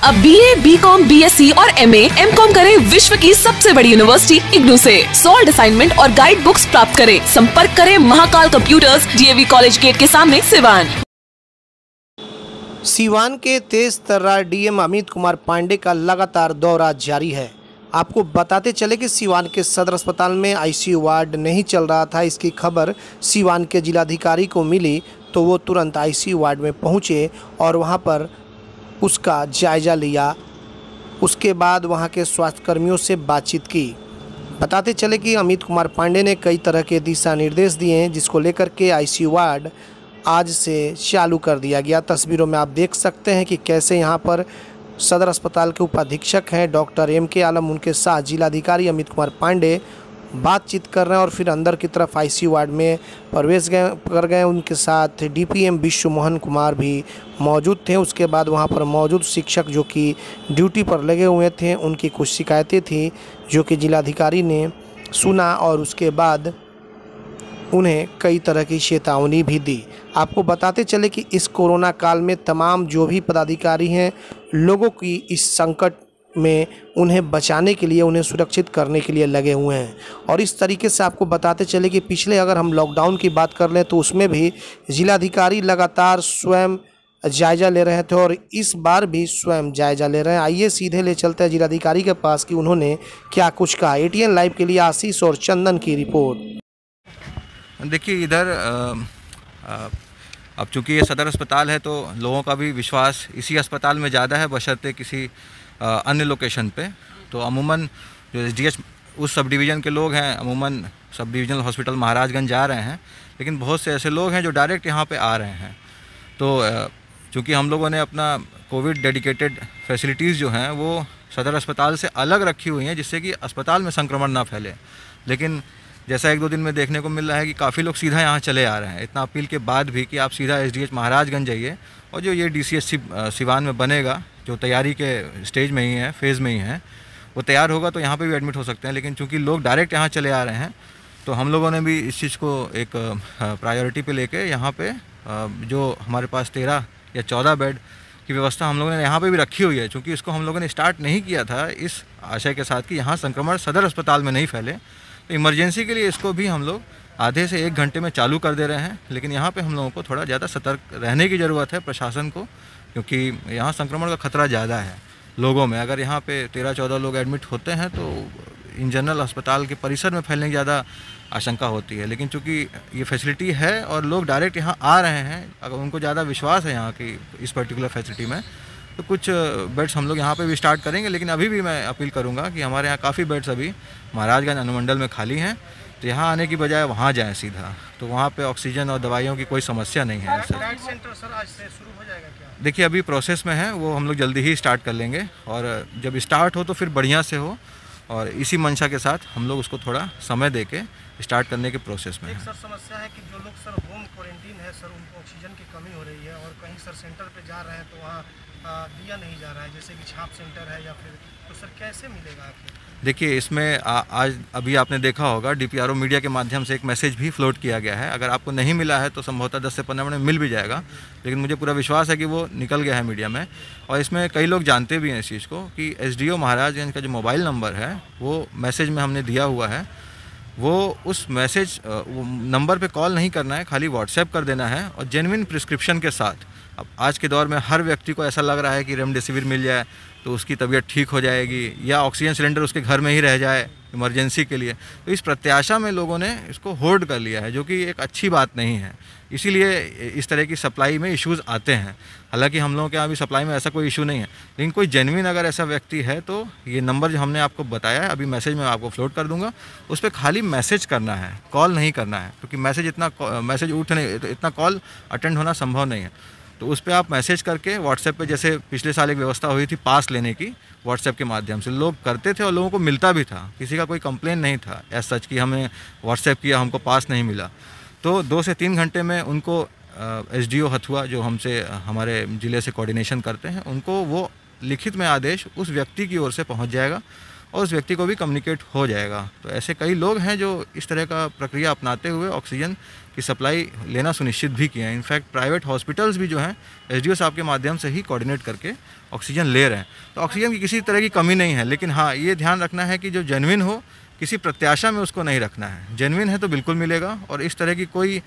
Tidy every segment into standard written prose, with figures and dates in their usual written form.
अब BA, BCom, BSc और MA, MCom करें विश्व की सबसे बड़ी यूनिवर्सिटी इग्नू से। सॉल्ड असाइनमेंट और गाइड बुक्स प्राप्त करें। संपर्क करें Mahakal computers, DAV college gate के सामने, सिवान। सिवान के तेज तर्रार DM अमित कुमार पांडे का लगातार दौरा जारी है। आपको बताते चले कि सिवान के सदर अस्पताल में ICU वार्ड नहीं चल रहा था। इसकी खबर सिवान के जिलाधिकारी को मिली तो वो तुरंत ICU वार्ड में पहुंचे और वहां पर उसका जायज़ा लिया। उसके बाद वहां के स्वास्थ्यकर्मियों से बातचीत की। बताते चले कि अमित कुमार पांडे ने कई तरह के दिशा निर्देश दिए हैं, जिसको लेकर के ICU वार्ड आज से चालू कर दिया गया। तस्वीरों में आप देख सकते हैं कि कैसे यहां पर सदर अस्पताल के उपाधीक्षक हैं डॉक्टर MK आलम, उनके साथ जिलाधिकारी अमित कुमार पांडे बातचीत कर रहे हैं और फिर अंदर की तरफ ICU वार्ड में प्रवेश कर गए। उनके साथ DPM विश्व मोहन कुमार भी मौजूद थे। उसके बाद वहां पर मौजूद शिक्षक जो कि ड्यूटी पर लगे हुए थे, उनकी कुछ शिकायतें थी जो कि जिलाधिकारी ने सुना और उसके बाद उन्हें कई तरह की चेतावनी भी दी। आपको बताते चले कि इस कोरोना काल में तमाम जो भी पदाधिकारी हैं, लोगों की इस संकट में उन्हें बचाने के लिए, उन्हें सुरक्षित करने के लिए लगे हुए हैं। और इस तरीके से आपको बताते चले कि पिछले अगर हम लॉकडाउन की बात कर लें तो उसमें भी जिलाधिकारी लगातार स्वयं जायज़ा ले रहे थे और इस बार भी स्वयं जायज़ा ले रहे हैं। आइए सीधे ले चलते हैं जिलाधिकारी के पास कि उन्होंने क्या कुछ कहा। ATN लाइव के लिए आशीष और चंदन की रिपोर्ट। देखिए, इधर अब चूँकि ये सदर अस्पताल है तो लोगों का भी विश्वास इसी अस्पताल में ज़्यादा है बशर्ते किसी अन्य लोकेशन पे। तो अमूमन जो SDH उस सब डिवीज़न के लोग हैं, अमूमन सब डिविजनल हॉस्पिटल महाराजगंज जा रहे हैं, लेकिन बहुत से ऐसे लोग हैं जो डायरेक्ट यहाँ पे आ रहे हैं। तो चूँकि हम लोगों ने अपना कोविड डेडिकेटेड फैसिलिटीज़ जो हैं वो सदर अस्पताल से अलग रखी हुई हैं, जिससे कि अस्पताल में संक्रमण ना फैले। लेकिन जैसा 1-2 दिन में देखने को मिल रहा है कि काफ़ी लोग सीधा यहाँ चले आ रहे हैं। इतना अपील के बाद भी कि आप सीधा SDH महाराजगंज जाइए और जो ये DCHC सिवान में बनेगा, जो तैयारी के स्टेज में ही है, फेज़ में ही है, वो तैयार होगा तो यहाँ पे भी एडमिट हो सकते हैं। लेकिन चूँकि लोग डायरेक्ट यहाँ चले आ रहे हैं तो हम लोगों ने भी इस चीज़ को एक प्रायोरिटी पे लेके यहाँ पे जो हमारे पास 13 या 14 बेड की व्यवस्था हम लोगों ने यहाँ पे भी रखी हुई है। चूँकि इसको हम लोगों ने स्टार्ट नहीं किया था इस आशय के साथ कि यहाँ संक्रमण सदर अस्पताल में नहीं फैले, तो इमरजेंसी के लिए इसको भी हम लोग आधे से 1 घंटे में चालू कर दे रहे हैं। लेकिन यहाँ पे हम लोगों को थोड़ा ज़्यादा सतर्क रहने की ज़रूरत है प्रशासन को, क्योंकि यहाँ संक्रमण का खतरा ज़्यादा है लोगों में। अगर यहाँ पे 13-14 लोग एडमिट होते हैं तो इन जनरल अस्पताल के परिसर में फैलने की ज़्यादा आशंका होती है। लेकिन चूँकि ये फैसिलिटी है और लोग डायरेक्ट यहाँ आ रहे हैं, अगर उनको ज़्यादा विश्वास है यहाँ की इस पर्टिकुलर फैसिलिटी में, तो कुछ बेड्स हम लोग यहाँ पे भी स्टार्ट करेंगे। लेकिन अभी भी मैं अपील करूँगा कि हमारे यहाँ काफ़ी बेड्स अभी महाराजगंज अनुमंडल में खाली हैं, तो यहाँ आने की बजाय वहाँ जाएं सीधा, तो वहाँ पे ऑक्सीजन और दवाइयों की कोई समस्या नहीं है। सेंटर सर आज से शुरू हो जाएगा क्या? देखिए, अभी प्रोसेस में है, वो हम लोग जल्दी ही स्टार्ट कर लेंगे और जब स्टार्ट हो तो फिर बढ़िया से हो, और इसी मंशा के साथ हम लोग उसको थोड़ा समय दे के स्टार्ट करने के प्रोसेस में है। सर समस्या है कि जो लोग सर होम क्वारंटीन है सर, उनको ऑक्सीजन की कमी हो रही है और कहीं सर सेंटर पे जा रहे हैं तो वहाँ दिया नहीं जा रहा है, जैसे कि छाप सेंटर है या फिर, तो सर कैसे मिलेगा आखिर? देखिए, इसमें आज अभी आपने देखा होगा DPRO मीडिया के माध्यम से एक मैसेज भी फ्लोट किया गया है। अगर आपको नहीं मिला है तो संभवतः 10 से 15 मिनट में मिल भी जाएगा, लेकिन मुझे पूरा विश्वास है कि वो निकल गया है मीडिया में। और इसमें कई लोग जानते भी हैं इस चीज़ को कि SDO महाराजगंज का जो मोबाइल नंबर है वो मैसेज में हमने दिया हुआ है। वो उस मैसेज नंबर पे कॉल नहीं करना है, खाली व्हाट्सएप कर देना है और जेन्युइन प्रिस्क्रिप्शन के साथ। अब आज के दौर में हर व्यक्ति को ऐसा लग रहा है कि रेमडेसिविर मिल जाए तो उसकी तबीयत ठीक हो जाएगी या ऑक्सीजन सिलेंडर उसके घर में ही रह जाए इमरजेंसी के लिए। तो इस प्रत्याशा में लोगों ने इसको होल्ड कर लिया है, जो कि एक अच्छी बात नहीं है। इसीलिए इस तरह की सप्लाई में इश्यूज़ आते हैं। हालांकि हम लोगों के यहाँ भी सप्लाई में ऐसा कोई इशू नहीं है, लेकिन कोई जेन्युइन अगर ऐसा व्यक्ति है तो ये नंबर जो हमने आपको बताया है, अभी मैसेज में आपको फ्लोट कर दूंगा, उस पर खाली मैसेज करना है, कॉल नहीं करना है, क्योंकि मैसेज इतना कॉल अटेंड होना संभव नहीं है। तो उस पर आप मैसेज करके व्हाट्सएप पे, जैसे पिछले साल एक व्यवस्था हुई थी पास लेने की, व्हाट्सएप के माध्यम से लोग करते थे और लोगों को मिलता भी था, किसी का कोई कंप्लेन नहीं था एज सच कि हमें व्हाट्सएप किया हमको पास नहीं मिला। तो 2 से 3 घंटे में उनको SDO हथुआ जो हमसे हमारे ज़िले से कोऑर्डिनेशन करते हैं, उनको वो लिखित में आदेश उस व्यक्ति की ओर से पहुंच जाएगा और उस व्यक्ति को भी कम्युनिकेट हो जाएगा। तो ऐसे कई लोग हैं जो इस तरह का प्रक्रिया अपनाते हुए ऑक्सीजन की सप्लाई लेना सुनिश्चित भी किया है। इनफैक्ट प्राइवेट हॉस्पिटल्स भी जो हैं एसडीओ साहब के माध्यम से ही कोऑर्डिनेट करके ऑक्सीजन ले रहे हैं। तो ऑक्सीजन की किसी तरह की कमी नहीं है, लेकिन हाँ ये ध्यान रखना है कि जो जेन्युइन हो, किसी प्रत्याशा में उसको नहीं रखना है। जेन्युइन है तो बिल्कुल मिलेगा और इस तरह की कोई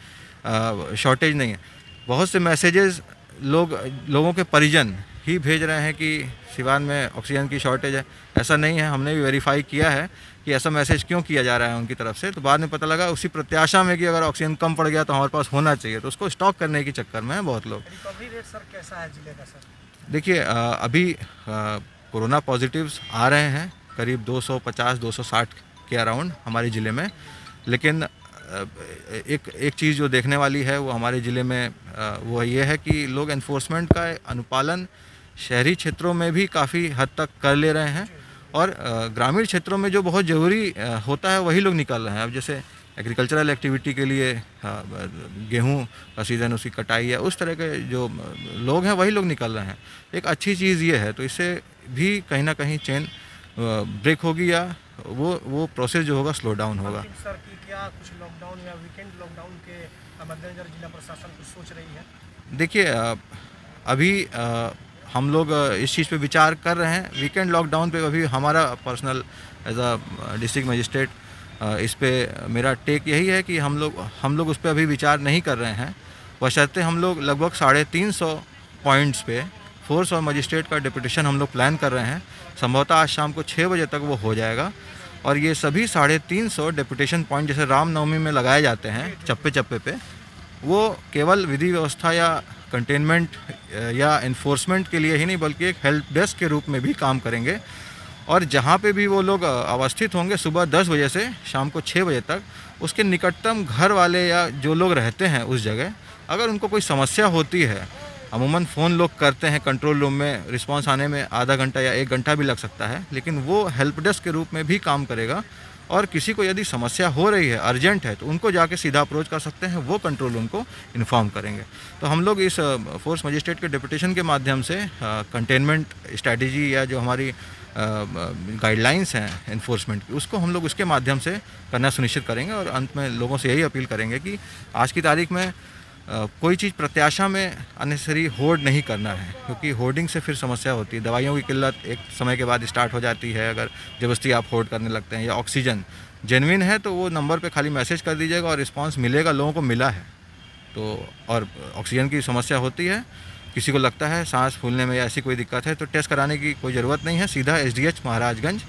शॉर्टेज नहीं है। बहुत से मैसेजेस लोगों के परिजन ही भेज रहे हैं कि सिवान में ऑक्सीजन की शॉर्टेज है। ऐसा नहीं है, हमने भी वेरीफाई किया है कि ऐसा मैसेज क्यों किया जा रहा है उनकी तरफ से। तो बाद में पता लगा उसी प्रत्याशा में कि अगर ऑक्सीजन कम पड़ गया तो हमारे पास होना चाहिए, तो उसको स्टॉक करने के चक्कर में है बहुत लोग। रिकवरी रेट सर कैसा है जिले का सर? देखिए अभी कोरोना पॉजिटिव्स आ रहे हैं करीब 250-260 के अराउंड हमारे ज़िले में, लेकिन एक चीज़ जो देखने वाली है वो हमारे ज़िले में वो ये है कि लोग एनफोर्समेंट का अनुपालन शहरी क्षेत्रों में भी काफ़ी हद तक कर ले रहे हैं और ग्रामीण क्षेत्रों में जो बहुत ज़रूरी होता है वही लोग निकल रहे हैं। अब जैसे एग्रीकल्चरल एक्टिविटी के लिए गेहूं का सीज़न, उसकी कटाई है, उस तरह के जो लोग हैं वही लोग निकल रहे हैं। एक अच्छी चीज़ ये है, तो इससे भी कहीं ना कहीं चेन ब्रेक होगी या वो प्रोसेस जो होगा स्लो डाउन होगा। सर कि क्या कुछ लॉकडाउन या वीकेंड लॉकडाउन के मद्देनजर जिला प्रशासन कुछ सोच रही है? देखिए अभी हम लोग इस चीज़ पे विचार कर रहे हैं। वीकेंड लॉकडाउन पे अभी हमारा personal as a district magistrate इस पे मेरा टेक यही है कि हम लोग उस पर अभी विचार नहीं कर रहे हैं। बशर्ते हम लोग लगभग 350 पॉइंट्स पे फोर्स और मजिस्ट्रेट का डिप्यूटेशन हम लोग प्लान कर रहे हैं। संभवतः आज शाम को 6 बजे तक वो हो जाएगा और ये सभी 350 डिप्यूटेशन पॉइंट जैसे रामनवमी में लगाए जाते हैं चप्पे चप्पे पे, वो केवल विधि व्यवस्था या कंटेनमेंट या इन्फोर्समेंट के लिए ही नहीं बल्कि एक हेल्प डेस्क के रूप में भी काम करेंगे। और जहाँ पे भी वो लोग अवस्थित होंगे सुबह 10 बजे से शाम को 6 बजे तक, उसके निकटतम घर वाले या जो लोग रहते हैं उस जगह, अगर उनको कोई समस्या होती है, अमूमन फ़ोन लोग करते हैं कंट्रोल रूम में, रिस्पांस आने में आधा घंटा या 1 घंटा भी लग सकता है, लेकिन वो हेल्प डेस्क के रूप में भी काम करेगा। और किसी को यदि समस्या हो रही है, अर्जेंट है, तो उनको जाके सीधा अप्रोच कर सकते हैं, वो कंट्रोल रूम को इन्फॉर्म करेंगे। तो हम लोग इस फोर्स मजिस्ट्रेट के डिप्यूटेशन के माध्यम से कंटेनमेंट स्ट्रैटेजी या जो हमारी गाइडलाइंस हैं इन्फोर्समेंट की, उसको हम लोग उसके माध्यम से करना सुनिश्चित करेंगे। और अंत में लोगों से यही अपील करेंगे कि आज की तारीख में कोई चीज़ प्रत्याशा में अननेसेसरी होर्ड नहीं करना है, क्योंकि होर्डिंग से फिर समस्या होती है। दवाइयों की किल्लत एक समय के बाद स्टार्ट हो जाती है अगर ज़बरदस्ती आप होर्ड करने लगते हैं। या ऑक्सीजन जेन्युइन है तो वो नंबर पे खाली मैसेज कर दीजिएगा और रिस्पांस मिलेगा, लोगों को मिला है तो। और ऑक्सीजन की समस्या होती है, किसी को लगता है सांस फूलने में या ऐसी कोई दिक्कत है, तो टेस्ट कराने की कोई ज़रूरत नहीं है। सीधा SDH महाराजगंज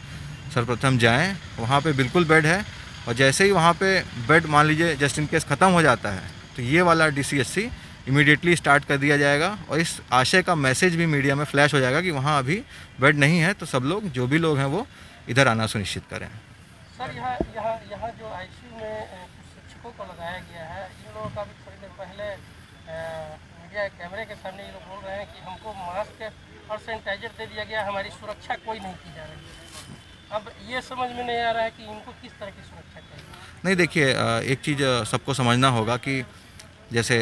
सर्वप्रथम जाएँ, वहाँ पर बिल्कुल बेड है। और जैसे ही वहाँ पर बेड मान लीजिए जस्ट इन केस ख़त्म हो जाता है, तो ये वाला DCHC इमीडिएटली स्टार्ट कर दिया जाएगा और इस आशय का मैसेज भी मीडिया में फ्लैश हो जाएगा कि वहाँ अभी बेड नहीं है, तो सब लोग जो भी लोग हैं वो इधर आना सुनिश्चित करें। सर यहाँ जो ICU में कुछ शिक्षकों को लगाया गया है, इन लोगों का भी थोड़ी देर पहले मीडिया कैमरे के सामने ये लोग बोल रहे हैं कि हमको मास्क और सैनिटाइजर दे दिया गया, हमारी सुरक्षा कोई नहीं की जा रही है। अब ये समझ में नहीं आ रहा है कि इनको किस तरह की सुरक्षा चाहिए। नहीं, देखिए एक चीज़ सबको समझना होगा कि जैसे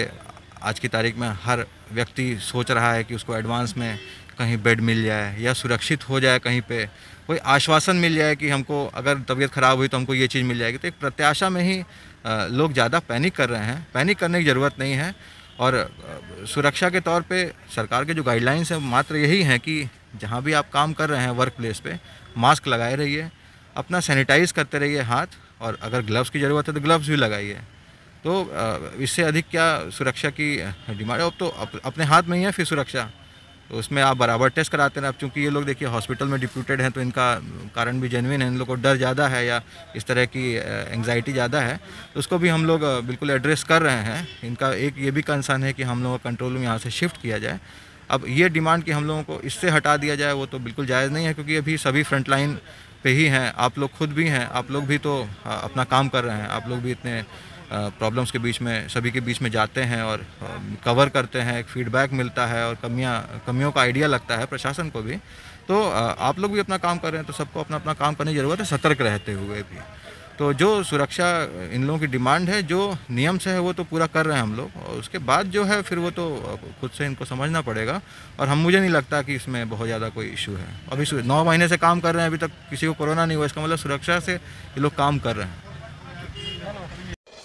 आज की तारीख में हर व्यक्ति सोच रहा है कि उसको एडवांस में कहीं बेड मिल जाए या सुरक्षित हो जाए, कहीं पे कोई आश्वासन मिल जाए कि हमको अगर तबीयत ख़राब हुई तो हमको ये चीज़ मिल जाएगी। तो एक प्रत्याशा में ही लोग ज़्यादा पैनिक कर रहे हैं। पैनिक करने की ज़रूरत नहीं है। और सुरक्षा के तौर पे सरकार के जो गाइडलाइंस हैं मात्र यही हैं कि जहाँ भी आप काम कर रहे हैं वर्क प्लेस पे, मास्क लगाए रहिए, अपना सैनिटाइज़ करते रहिए हाथ, और अगर ग्लव्स की ज़रूरत है तो ग्लव्स भी लगाइए। तो इससे अधिक क्या सुरक्षा की डिमांड है। अब तो अपने हाथ में ही है फिर सुरक्षा, तो उसमें आप बराबर टेस्ट कराते हैं। अब चूँकि ये लोग देखिए हॉस्पिटल में डिप्यूटेड हैं, तो इनका कारण भी जेन्युइन है, इन लोग को डर ज़्यादा है या इस तरह की एंग्जाइटी ज़्यादा है, तो उसको भी हम लोग बिल्कुल एड्रेस कर रहे हैं। इनका एक ये भी कंसर्न है कि हम लोगों का कंट्रोल रूम यहाँ से शिफ्ट किया जाए। अब ये डिमांड कि हम लोगों को इससे हटा दिया जाए, वो तो बिल्कुल जायज़ नहीं है, क्योंकि अभी सभी फ्रंट लाइन पे ही हैं। आप लोग खुद भी हैं, आप लोग भी तो अपना काम कर रहे हैं, आप लोग भी इतने प्रॉब्लम्स के बीच में, सभी के बीच में जाते हैं और कवर करते हैं, एक फीडबैक मिलता है और कमियों का आइडिया लगता है प्रशासन को भी। तो आप लोग भी अपना काम कर रहे हैं, तो सबको अपना अपना काम करने की ज़रूरत है, सतर्क रहते हुए भी। तो जो सुरक्षा इन लोगों की डिमांड है, जो नियम से है वो तो पूरा कर रहे हैं हम लोग, और उसके बाद जो है फिर वो तो खुद से इनको समझना पड़ेगा। और मुझे नहीं लगता कि इसमें बहुत ज़्यादा कोई इशू है। अभी 9 महीने से काम कर रहे हैं, अभी तक किसी को कोरोना नहीं हुआ, इसका मतलब सुरक्षा से ये लोग काम कर रहे हैं।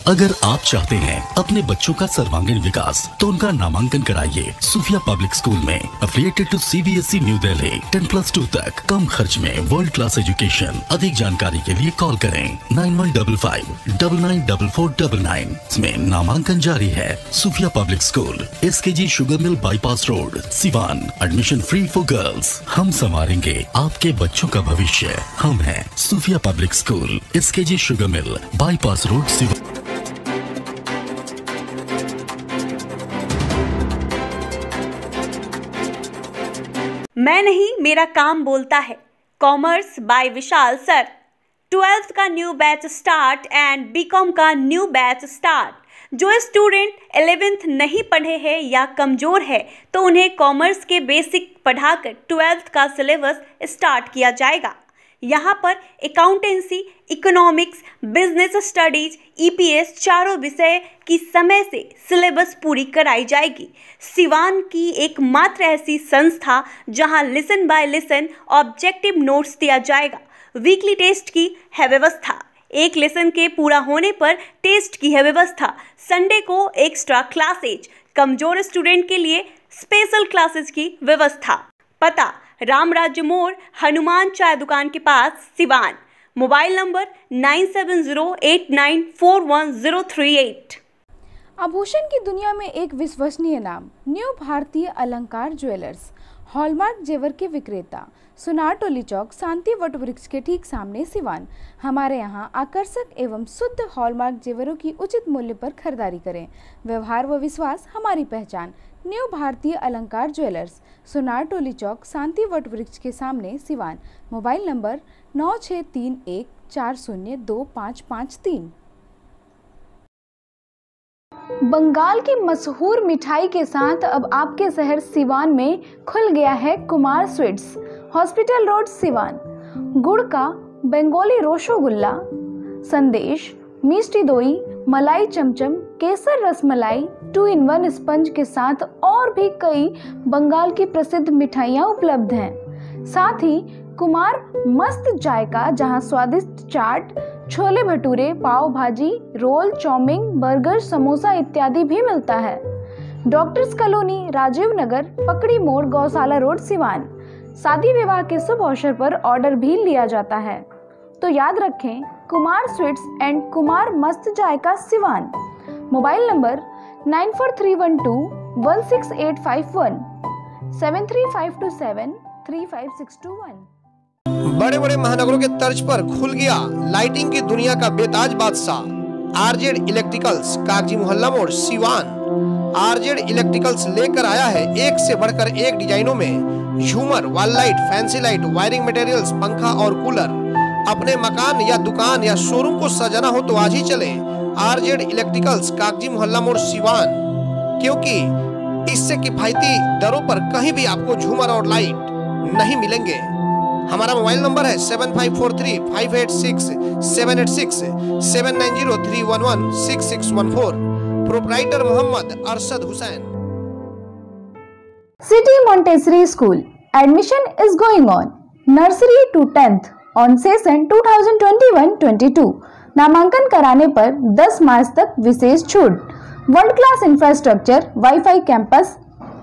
अगर आप चाहते हैं अपने बच्चों का सर्वांगीण विकास तो उनका नामांकन कराइए सूफिया पब्लिक स्कूल में, affiliated to CBSE New Delhi. 10+2 तक कम खर्च में वर्ल्ड क्लास एजुकेशन। अधिक जानकारी के लिए कॉल करें 9155994499। इसमें नामांकन जारी है। Sufia public school, SKG sugar mill bypass road, Siwan. Admission free for girls. हम संवारेंगे आपके बच्चों का भविष्य। हम हैं Sufia public school, SKG sugar mill bypass road, Siwan. मैं नहीं, मेरा काम बोलता है। Commerce by Vishal sir. 12th का new batch start and BCom का न्यू बैच स्टार्ट। जो स्टूडेंट 11th नहीं पढ़े हैं या कमज़ोर है तो उन्हें कॉमर्स के बेसिक पढ़ाकर 12th का सिलेबस स्टार्ट किया जाएगा। यहाँ पर accountancy, economics, business studies, EPS चारों विषय की समय से सिलेबस पूरी कराई जाएगी। सिवान की एकमात्र ऐसी संस्था जहां lesson by lesson objective notes दिया जाएगा। वीकली टेस्ट की है व्यवस्था। एक लेसन के पूरा होने पर टेस्ट की है व्यवस्था। संडे को एक्स्ट्रा क्लासेज, कमजोर स्टूडेंट के लिए स्पेशल क्लासेज की व्यवस्था। पता रामराज्य मोड़, हनुमान चाय दुकान के पास, सिवान। Mobile number 9708941038। आभूषण की दुनिया में एक विश्वसनीय नाम, न्यू भारतीय अलंकार ज्वेलर्स। हॉलमार्क जेवर के विक्रेता, सुनार टोली चौक, शांति वट वृक्ष के ठीक सामने, सिवान। हमारे यहाँ आकर्षक एवं शुद्ध हॉलमार्क जेवरों की उचित मूल्य पर खरीदारी करें। व्यवहार व विश्वास हमारी पहचान। न्यू भारतीय अलंकार ज्वेलर्स, सुनार टोली चौक, शांति वट वृक्ष के सामने, सिवान। Mobile number 9631402553। बंगाल की मशहूर मिठाई के साथ अब आपके शहर सिवान में खुल गया है Kumar sweets, hospital road, Siwan. गुड़ का बंगाली रसगुल्ला, संदेश, मिष्टी दोई, मलाई चमचम, केसर रसमलाई, 2-in-1 स्पंज के साथ और भी कई बंगाल की प्रसिद्ध मिठाइयाँ उपलब्ध हैं। साथ ही कुमार मस्त जायका, जहां स्वादिष्ट चाट, छोले भटूरे, पाव भाजी, रोल, चाउमीन, बर्गर, समोसा इत्यादि भी मिलता है। डॉक्टर्स कॉलोनी, राजीव नगर, पकड़ी मोड़, गौशाला रोड, सिवान। शादी विवाह के शुभ अवसर पर ऑर्डर भी लिया जाता है। तो याद रखें, कुमार स्वीट्स एंड कुमार मस्त जायका, सिवान। Mobile number 9431216851, 7352735621। बड़े बड़े महानगरों के तर्ज पर खुल गया लाइटिंग की दुनिया का बेताज बादशाह RZ इलेक्ट्रिकल्स, कागजी मोहल्ला मोड़, सिवान। RZ इलेक्ट्रिकल्स लेकर आया है एक से बढ़कर एक डिजाइनों में झूमर, wall light, fancy light, wiring materials, पंखा और कूलर। अपने मकान या दुकान या शोरूम को सजाना हो तो आज ही चले RZ इलेक्ट्रिकल्स, कागजी मोहल्ला मोड़, सिवान, क्योंकि इससे किफायती दरों पर कहीं भी आपको झूमर और लाइट नहीं मिलेंगे। हमारा मोबाइल नंबर है 7543586786, 7903116614। Proprietor Mohammad Arshad Hussain. City Montessori school admission is going on. Nursery to 10th on session 2021-22। नामांकन कराने पर 10 मार्च तक विशेष छूट। World class infrastructure, wifi campus,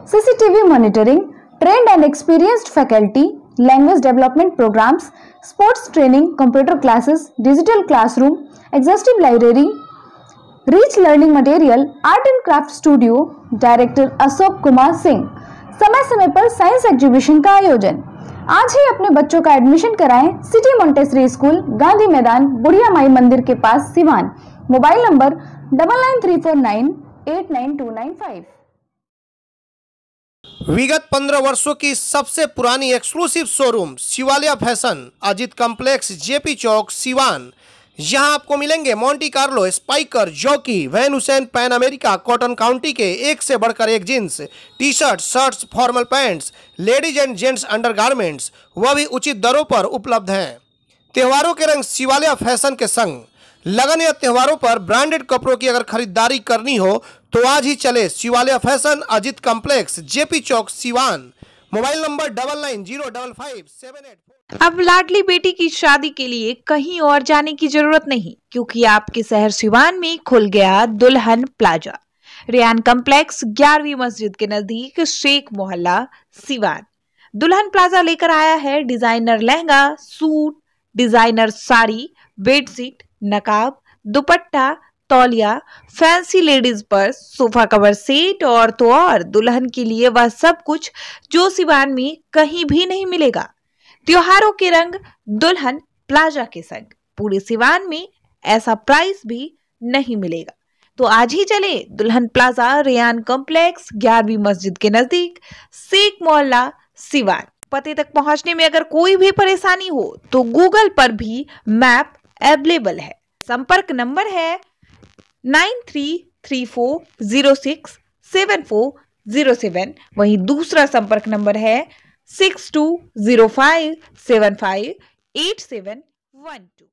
CCTV monitoring, trained and experienced faculty, language development programs, sports training, computer classes, digital classroom, exhaustive library, rich learning material, art and craft studio. Director Ashok Kumar Singh. समय समय पर साइंस एग्जीबिशन का आयोजन। आज ही अपने बच्चों का admission कराएं सिटी मॉन्टेसरी स्कूल, गांधी मैदान, बुढ़िया माई मंदिर के पास, सिवान। Mobile number 9934989295। विगत 15 वर्षों की सबसे पुरानी exclusive showroom Shivalia fashion, Ajit complex, JP Chowk, Siwan. यहाँ आपको मिलेंगे Monte Carlo, Spykar, Jockey, Van Heusen, Pan America, Cotton County के एक से बढ़कर एक jeans, T shirt, shirts, formal pants, ladies and gents undergarments, वह भी उचित दरों पर उपलब्ध हैं। त्योहारों के रंग शिवालिया फैशन के संग लगन या त्योहारों पर ब्रांडेड कपड़ों की अगर खरीदारी करनी हो तो आज ही चले Shivalaya fashion, Ajit complex, JP Chowk, Siwan. Mobile number 99055784। अब लाडली बेटी की शादी के लिए कहीं और जाने की जरूरत नहीं, क्योंकि आपके शहर सिवान में खुल गया दुल्हन प्लाजा। रेयान कॉम्प्लेक्स 11वीं मस्जिद के नजदीक, शेख मोहल्ला, सिवान। दुल्हन प्लाजा लेकर आया है designer lehenga, suit, designer sari, bedsheet, नकाब, दुपट्टा, तौलिया, fancy ladies purse, sofa cover set और तो और दुल्हन के लिए वह सब कुछ जो सिवान में कहीं भी नहीं मिलेगा। त्योहारों के रंग दुल्हन प्लाजा के संग, पूरे सिवान में ऐसा प्राइस भी नहीं मिलेगा। तो आज ही चले दुल्हन प्लाजा, रेयान कॉम्प्लेक्स, 11वीं मस्जिद के नजदीक, शेख मोहल्ला, सिवान। पते तक पहुंचने में अगर कोई भी परेशानी हो तो गूगल पर भी मैप अवेलेबल है। संपर्क नंबर है 9334067407। वहीं दूसरा संपर्क नंबर है 6205758712।